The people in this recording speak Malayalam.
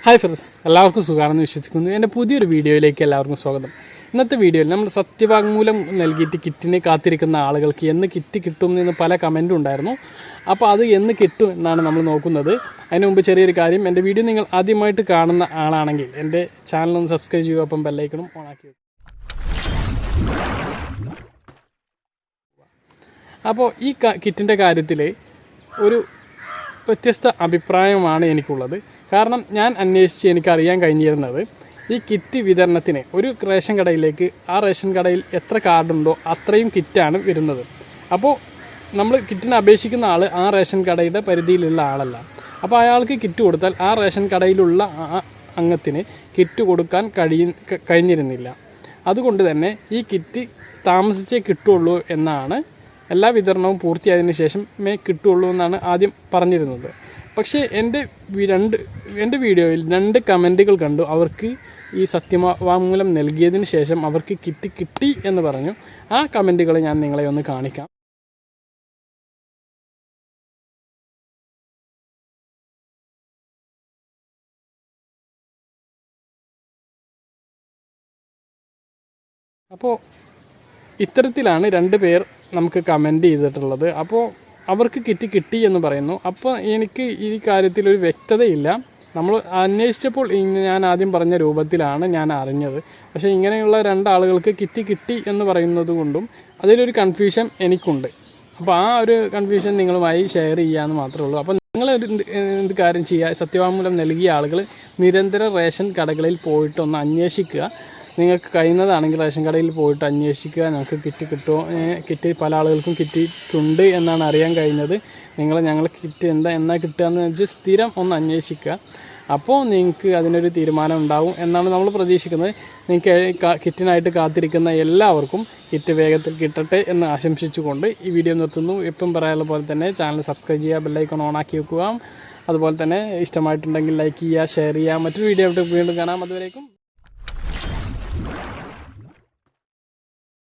ഹായ് ഫ്രണ്ട്സ്, എല്ലാവർക്കും സുഖമാണെന്ന് വിശ്വസിക്കുന്നു. എൻ്റെ പുതിയൊരു വീഡിയോയിലേക്ക് എല്ലാവർക്കും സ്വാഗതം. ഇന്നത്തെ വീഡിയോയിൽ നമ്മൾ സത്യവാങ്മൂലം നൽകിയിട്ട് കിറ്റിന് കാത്തിരിക്കുന്ന ആളുകൾക്ക് എന്ന് കിറ്റ് കിട്ടും എന്ന് പല കമൻറ്റും ഉണ്ടായിരുന്നു. അപ്പോൾ അത് എന്ന് കിട്ടും എന്നാണ് നമ്മൾ നോക്കുന്നത്. അതിന് മുമ്പ് ചെറിയൊരു കാര്യം, എൻ്റെ വീഡിയോ നിങ്ങൾ ആദ്യമായിട്ട് കാണുന്ന ആളാണെങ്കിൽ എൻ്റെ ചാനലൊന്ന് സബ്സ്ക്രൈബ് ചെയ്യുക, അപ്പം ബെല്ലൈക്കണും ഓണാക്കി വെക്കുക. അപ്പോൾ ഈ കിറ്റിൻ്റെ കാര്യത്തിൽ ഒരു വ്യത്യസ്ത അഭിപ്രായമാണ് എനിക്കുള്ളത്. കാരണം ഞാൻ അന്വേഷിച്ച് എനിക്കറിയാൻ കഴിഞ്ഞിരുന്നത് ഈ കിറ്റ് വിതരണത്തിന് ഒരു റേഷൻ കടയിലേക്ക് ആ റേഷൻ കടയിൽ എത്ര കാർഡുണ്ടോ അത്രയും കിറ്റാണ് വരുന്നത്. അപ്പോൾ നമ്മൾ കിറ്റിന് അപേക്ഷിക്കുന്ന ആൾ ആ റേഷൻ കടയുടെ പരിധിയിലുള്ള ആളല്ല. അപ്പോൾ അയാൾക്ക് കിറ്റ് കൊടുത്താൽ ആ റേഷൻ കടയിലുള്ള അംഗത്തിന് കിറ്റ് കൊടുക്കാൻ കഴിഞ്ഞിരുന്നില്ല. അതുകൊണ്ട് തന്നെ ഈ കിറ്റ് താമസിച്ചേ കിട്ടുള്ളൂ എന്നാണ്, എല്ലാ വിതരണവും പൂർത്തിയായതിനു ശേഷം കിട്ടുള്ളൂ എന്നാണ് ആദ്യം പറഞ്ഞിരുന്നത്. പക്ഷേ എൻ്റെ വീഡിയോയിൽ 2 കമൻറ്റുകൾ കണ്ടു. അവർക്ക് ഈ സത്യവാങ്മൂലം നൽകിയതിന് ശേഷം അവർക്ക് കിറ്റ് കിട്ടി എന്ന് പറഞ്ഞു. ആ കമൻറ്റുകൾ ഞാൻ നിങ്ങളെ ഒന്ന് കാണിക്കാം. അപ്പോൾ ഇത്തരത്തിലാണ് 2 പേർ നമുക്ക് കമൻറ്റ് ചെയ്തിട്ടുള്ളത്. അപ്പോൾ അവർക്ക് കിറ്റ് കിട്ടി എന്ന് പറയുന്നു. അപ്പോൾ എനിക്ക് ഈ കാര്യത്തിലൊരു വ്യക്തതയില്ല. നമ്മൾ അന്വേഷിച്ചപ്പോൾ ഞാൻ ആദ്യം പറഞ്ഞ രൂപത്തിലാണ് ഞാൻ അറിഞ്ഞത്. പക്ഷേ ഇങ്ങനെയുള്ള 2 ആളുകൾക്ക് കിറ്റ് കിട്ടി എന്ന് പറയുന്നത് കൊണ്ടും അതിലൊരു കൺഫ്യൂഷൻ എനിക്കുണ്ട്. അപ്പോൾ ആ ഒരു കൺഫ്യൂഷൻ നിങ്ങളുമായി ഷെയർ ചെയ്യാമെന്ന് മാത്രമേ ഉള്ളൂ. അപ്പോൾ നിങ്ങൾ എന്ത് കാര്യം ചെയ്യുക, സത്യവാങ്മൂലം നൽകിയ ആളുകൾ നിരന്തരം റേഷൻ കടകളിൽ പോയിട്ട് ഒന്ന് അന്വേഷിക്കുക. നിങ്ങൾക്ക് കഴിയുന്നതാണെങ്കിൽ റേഷൻ കടയിൽ പോയിട്ട് അന്വേഷിക്കുക, ഞങ്ങൾക്ക് കിറ്റ് കിട്ടുമോ. കിറ്റ് പല ആളുകൾക്കും കിട്ടിയിട്ടുണ്ട് എന്നാണ് അറിയാൻ കഴിഞ്ഞത്. ഞങ്ങൾ കിറ്റ് എന്നാ കിട്ടുക എന്ന് വെച്ചാൽ സ്ഥിരം ഒന്ന് അന്വേഷിക്കുക. അപ്പോൾ നിങ്ങൾക്ക് അതിനൊരു തീരുമാനം ഉണ്ടാവും എന്നാണ് നമ്മൾ പ്രതീക്ഷിക്കുന്നത്. നിങ്ങൾക്ക് കിറ്റിനായിട്ട് കാത്തിരിക്കുന്ന എല്ലാവർക്കും കിറ്റ് വേഗത്തിൽ കിട്ടട്ടെ എന്ന് ആശംസിച്ചുകൊണ്ട് ഈ വീഡിയോ നിർത്തുന്നു. എപ്പം പറയാനുള്ള പോലെ തന്നെ ചാനൽ സബ്സ്ക്രൈബ് ചെയ്യുക, ബെല്ലൈക്കൺ ഓണാക്കി വെക്കുക. അതുപോലെ തന്നെ ഇഷ്ടമായിട്ടുണ്ടെങ്കിൽ ലൈക്ക് ചെയ്യുക, ഷെയർ ചെയ്യുക. മറ്റൊരു വീഡിയോ ആയിട്ട് വീണ്ടും കാണാം. അതുവരേക്കും